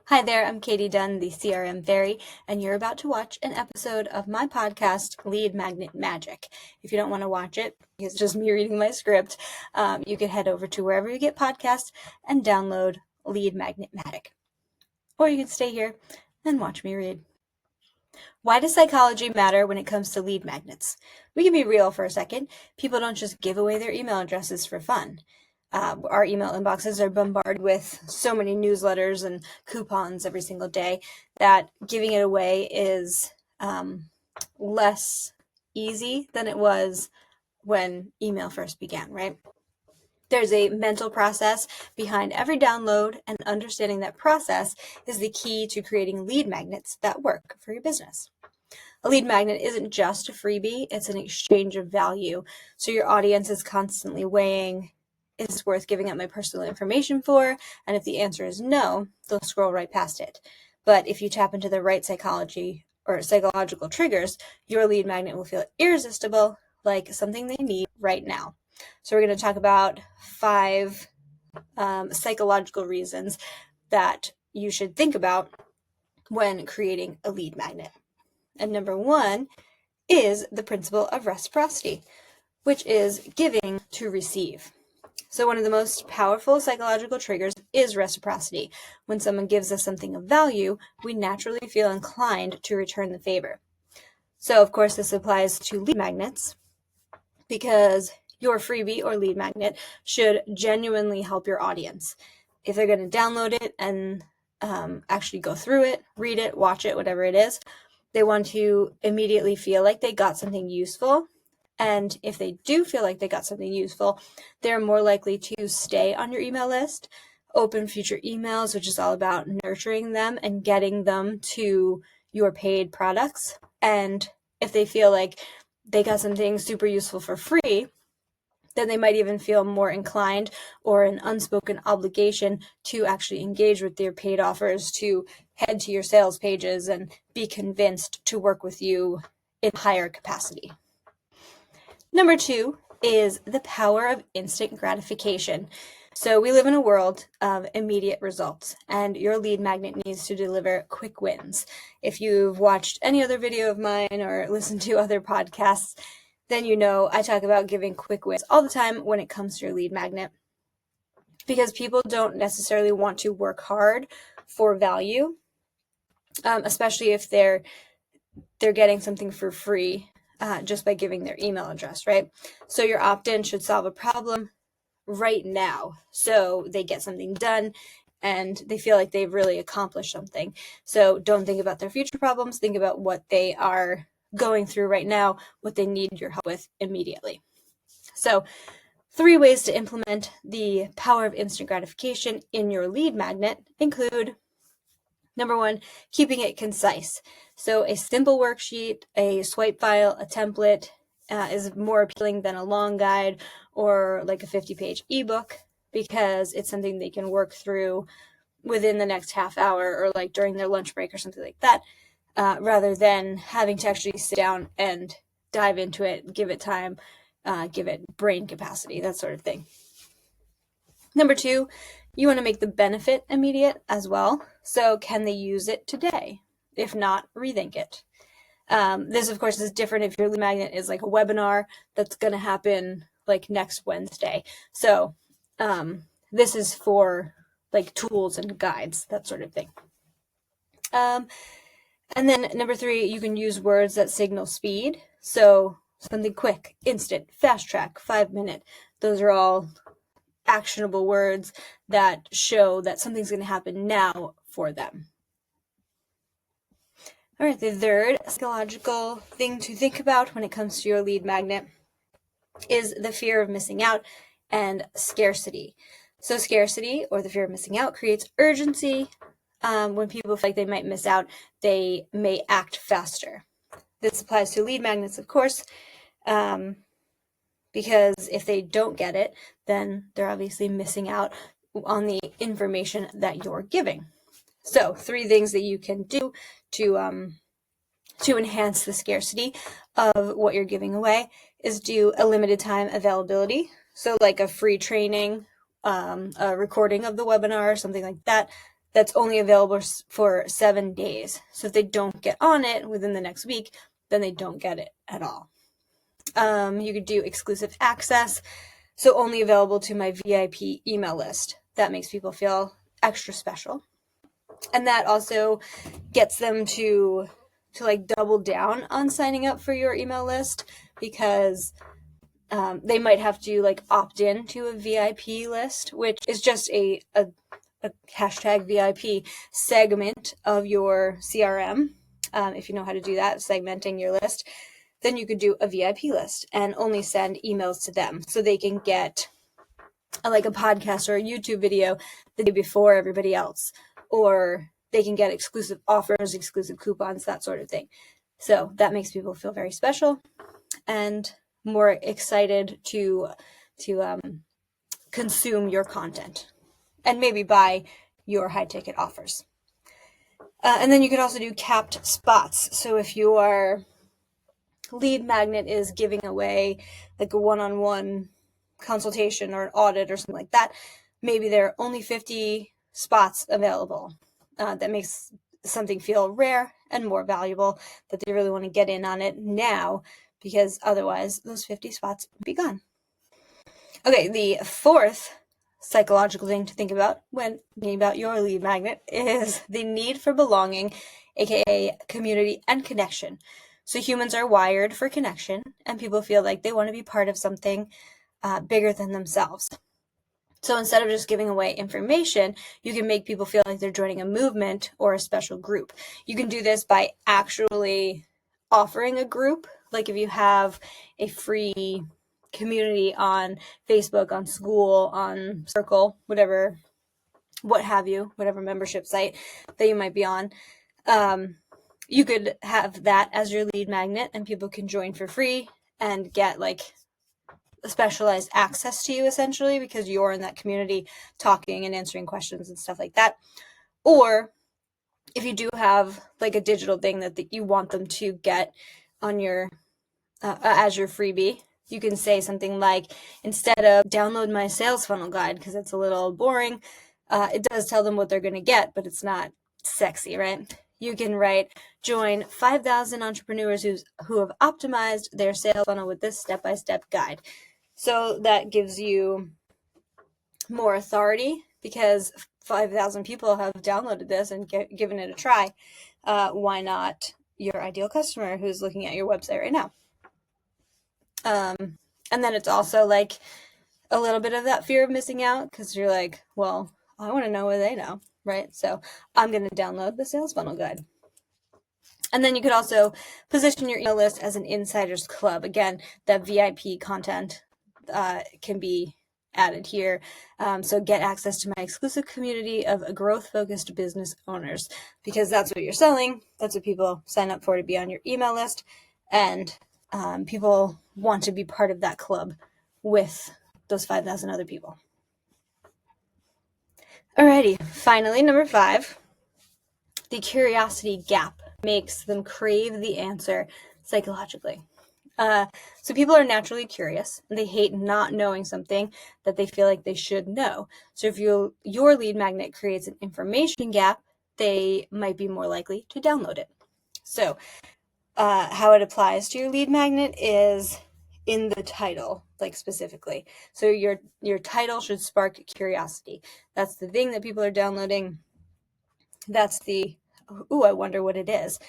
Hi there, I'm Katie Dunn, the CRM Fairy, and you're about to watch an episode of my podcast, Lead Magnet Magic. If you don't want to watch it, because it's just me reading my script, you can head over to wherever you get podcasts and download Lead Magnet Magic. Or you can stay here and watch me read. Why does psychology matter when it comes to lead magnets? We can be real for a second. People don't just give away their email addresses for fun. Our email inboxes are bombarded with so many newsletters and coupons every single day that giving it away is less easy than it was when email first began, right? There's a mental process behind every download, and understanding that process is the key to creating lead magnets that work for your business. A lead magnet isn't just a freebie, it's an exchange of value. So your audience is constantly weighing, is this worth giving up my personal information for? And if the answer is no, they'll scroll right past it. But if you tap into the right psychology or psychological triggers, your lead magnet will feel irresistible, like something they need right now. So we're going to talk about 5 psychological reasons that you should think about when creating a lead magnet. And number 1 is the principle of reciprocity, which is giving to receive. So one of the most powerful psychological triggers is reciprocity. When someone gives us something of value, we naturally feel inclined to return the favor. So of course this applies to lead magnets, because your freebie or lead magnet should genuinely help your audience. If they're going to download it and actually go through it, read it, watch it, whatever it is, they want to immediately feel like they got something useful. And if they do feel like they got something useful, they're more likely to stay on your email list, open future emails, which is all about nurturing them and getting them to your paid products. And if they feel like they got something super useful for free, then they might even feel more inclined, or an unspoken obligation, to actually engage with their paid offers, to head to your sales pages and be convinced to work with you in higher capacity. Number 2 is the power of instant gratification. So we live in a world of immediate results, and your lead magnet needs to deliver quick wins. If you've watched any other video of mine or listened to other podcasts, then you know I talk about giving quick wins all the time when it comes to your lead magnet, because people don't necessarily want to work hard for value, especially if they're getting something for free just by giving their email address, right? So your opt-in should solve a problem right now, so they get something done and they feel like they've really accomplished something. So don't think about their future problems, think about what they are going through right now, what they need your help with immediately. So 3 ways to implement the power of instant gratification in your lead magnet include: number 1, keeping it concise. So a simple worksheet, a swipe file, a template is more appealing than a long guide or like a 50-page ebook, because it's something they can work through within the next half hour, or like during their lunch break or something like that, rather than having to actually sit down and dive into it, give it time, give it brain capacity, that sort of thing. Number 2, you want to make the benefit immediate as well. So can they use it today? If not, rethink it. This, of course, is different if your lead magnet is like a webinar that's going to happen like next Wednesday. So this is for like tools and guides, that sort of thing. And then number 3, you can use words that signal speed. So something quick, instant, fast track, 5-minute. Those are all actionable words that show that something's going to happen now for them. All right, the 3rd psychological thing to think about when it comes to your lead magnet is the fear of missing out and scarcity. So scarcity, or the fear of missing out, creates urgency. When people feel like they might miss out, they may act faster. This applies to lead magnets, of course, because if they don't get it, then they're obviously missing out on the information that you're giving. So 3 things that you can do to enhance the scarcity of what you're giving away is do a limited time availability. So like a free training, a recording of the webinar, something like that. that's only available for 7 days. So if they don't get on it within the next week, then they don't get it at all. You could do exclusive access, so only available to my VIP email list. That makes people feel extra special. And that also gets them to like double down on signing up for your email list, because they might have to like opt in to a VIP list, which is just a hashtag VIP segment of your CRM. If you know how to do that, segmenting your list, then you could do a VIP list and only send emails to them, so they can get like a podcast or a YouTube video the day before everybody else, or they can get exclusive offers, exclusive coupons, that sort of thing. So that makes people feel very special and more excited to consume your content and maybe buy your high ticket offers. And then you could also do capped spots. So if your lead magnet is giving away like a one-on-one consultation or an audit or something like that, maybe there are only 50 spots available. That makes something feel rare and more valuable, that they really want to get in on it now, because otherwise those 50 spots would be gone. Okay, the fourth psychological thing to think about when thinking about your lead magnet is the need for belonging, aka community and connection. So humans are wired for connection, and people feel like they want to be part of something bigger than themselves. So instead of just giving away information, you can make people feel like they're joining a movement or a special group. You can do this by actually offering a group. Like if you have a free community on Facebook, on School, on Circle, whatever, what have you, whatever membership site that you might be on, you could have that as your lead magnet, and people can join for free and get like specialized access to you, essentially, because you're in that community talking and answering questions and stuff like that. Or if you do have like a digital thing that you want them to get on your as your freebie, you can say something like, instead of download my sales funnel guide because it's a little boring, it does tell them what they're going to get, but it's not sexy, right? You can write, join 5,000 entrepreneurs who have optimized their sales funnel with this step-by-step guide. So that gives you more authority, because 5,000 people have downloaded this and given it a try. Why not your ideal customer who's looking at your website right now? And then it's also like a little bit of that fear of missing out, because you're like, well, I want to know what they know, right? So I'm going to download the sales funnel guide. And then you could also position your email list as an insiders club. Again, that VIP content can be added here. So get access to my exclusive community of growth-focused business owners, because that's what you're selling. That's what people sign up for, to be on your email list. And people want to be part of that club with those 5,000 other people. Alrighty, finally, number 5, the curiosity gap makes them crave the answer psychologically. So people are naturally curious, and they hate not knowing something that they feel like they should know. So if your lead magnet creates an information gap, they might be more likely to download it. So how it applies to your lead magnet is in the title, like specifically. So your title should spark curiosity. That's the thing that people are downloading. That's the, ooh, I wonder what it is.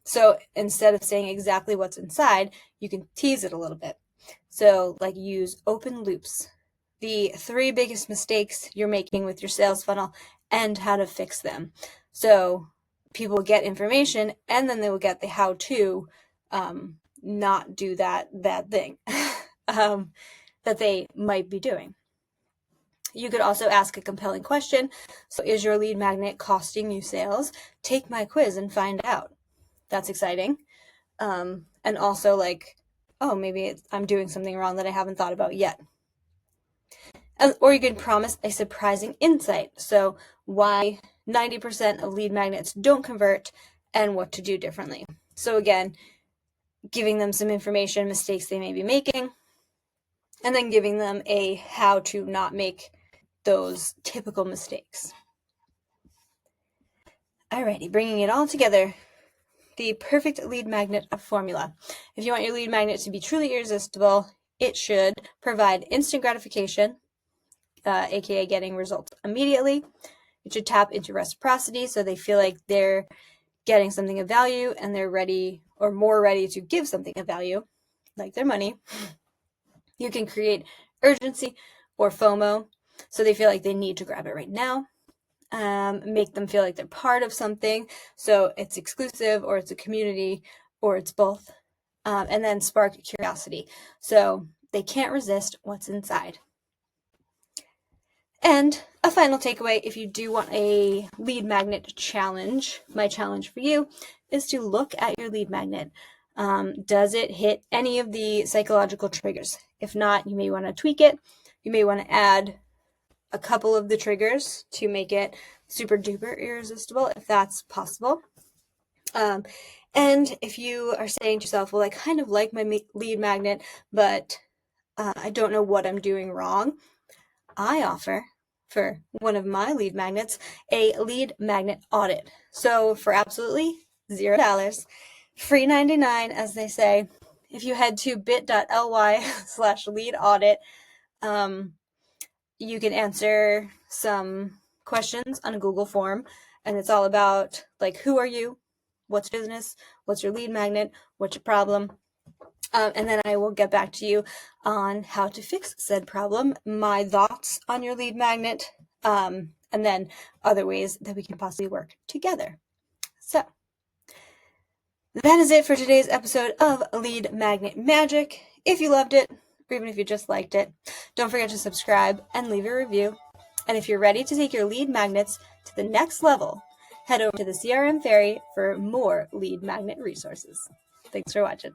So instead of saying exactly what's inside, you can tease it a little bit. So like use open loops, the 3 biggest mistakes you're making with your sales funnel and how to fix them. So people get information, and then they will get the how to not do that thing that they might be doing. You could also ask a compelling question. So is your lead magnet costing you sales? Take my quiz and find out. That's exciting. And also like, oh, maybe I'm doing something wrong that I haven't thought about yet. Or you could promise a surprising insight. So why 90% of lead magnets don't convert and what to do differently. So again, giving them some information, mistakes they may be making, and then giving them a how to not make those typical mistakes. Alrighty, bringing it all together. The perfect lead magnet formula. If you want your lead magnet to be truly irresistible, it should provide instant gratification, aka getting results immediately. It should tap into reciprocity, so they feel like they're getting something of value and they're ready or more ready to give something of value, like their money. You can create urgency or FOMO, so they feel like they need to grab it right now. Make them feel like they're part of something, so it's exclusive or it's a community or it's both. And then spark curiosity, so they can't resist what's inside. And a final takeaway, if you do want a lead magnet challenge, my challenge for you is to look at your lead magnet. Does it hit any of the psychological triggers? If not, you may want to tweak it. You may want to add a couple of the triggers to make it super duper irresistible, if that's possible. And if you are saying to yourself, well, I kind of like my lead magnet, but I don't know what I'm doing wrong, I offer for one of my lead magnets a lead magnet audit. So for absolutely $0, free 99, as they say, if you head to bit.ly/lead audit, you can answer some questions on a Google form, and it's all about like, who are you? What's your business? What's your lead magnet? What's your problem? And then I will get back to you on how to fix said problem, my thoughts on your lead magnet, and then other ways that we can possibly work together. So that is it for today's episode of Lead Magnet Magic. If you loved it, or even if you just liked it, don't forget to subscribe and leave a review. And if you're ready to take your lead magnets to the next level, head over to the CRM Fairy for more lead magnet resources. Thanks for watching.